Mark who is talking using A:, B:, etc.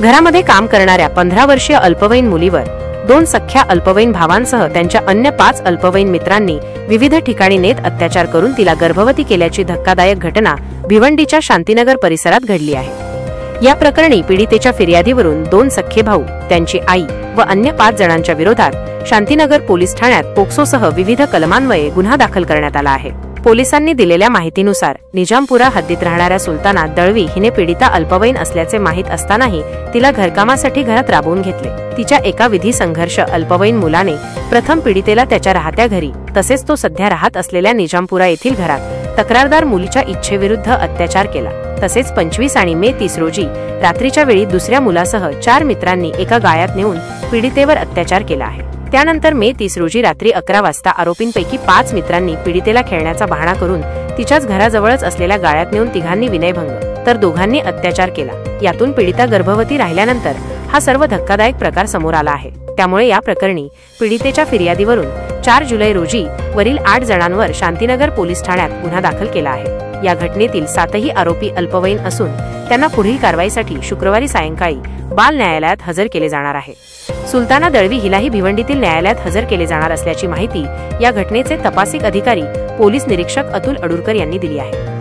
A: घरामध्ये काम करणाऱ्या 15 वर्षीय अल्पवयीन मुलीवर 2 सख्या अल्पवयीन भावांसह त्यांच्या अन्य 5 अल्पवयीन मित्रांनी विविध ठिकाणी नेत अत्याचार करून तिला गर्भवती केल्याची धक्कादायक घटना भिवंडीच्या शांतीनगर परिसरात घडली आहे। या प्रकरणी पीडितेच्या फिर्यादीवरून 2 सख्खे भाऊ, त्यांची आई व अन्य 5 जणांच्या विरोधात शांतीनगर पोलीस ठाण्यात पोक्सोसह विविध कलमान्वये गुन्हा दाखल करण्यात आला आहे। पोलिसांनी दिलेल्या माहितीनुसार निजामपुरा हद्दीत राहणाऱ्या सुलताना दळवी हिने पीडिता अल्पवयीन असल्याचे माहीत असतानाही तिला घरकामासाठी घरात राबवून घेतले। तिच्या एका विधी संघर्ष अल्पवयीन मुलाने प्रथम पीडितेला त्याच्या राहत्या घरी तसेच तो सध्या राहत असलेल्या निजामपुरा येथील घरात तक्रारदार मुलीच्या इच्छेविरुद्ध अत्याचार केला। तसेच 25 आणि मे 30 रोजी रात्रीच्या वेळी दुसऱ्या मुलासह 4 मित्रांनी एका गाळ्यात नेऊन पीडितेवर अत्याचार केला आहे। त्यानंतर मे 30 रोजी रात्री 11 वाजता आरोपींपैकी 5 मित्रांनी पीडितेला खेळण्याचा बहाणा करून तिच्याच घराजवळच असलेल्या गाळ्यात नेऊन तिघांनी विनयभंग तर दोघांनी अत्याचार केला। यातून पीडिता गर्भवती राहिल्यानंतर हा सर्व धक्कादायक प्रकार समोर आला आहे। त्यामुळे या प्रकरणी पीडितेच्या फिर्यादीवरून 4 जुलै रोजी वरील 8 जणांवर शांतीनगर पोलीस ठाण्यात गुन्हा दाखल केला आहे। या घटनेतील 7ही आरोपी अल्पवयीन असून त्यांना पुढील कारवाईसाठी शुक्रवारी सायंकाळी बाल न्यायालयात हजर केले जाणार आहे। सुलताना दळवी हिलाही भिवंडीतील न्यायालयात हजर केले जाणार असल्याची माहिती या घटनेचे तपासिक अधिकारी पोलीस निरीक्षक अतुल अडुरकर यांनी दिली आहे।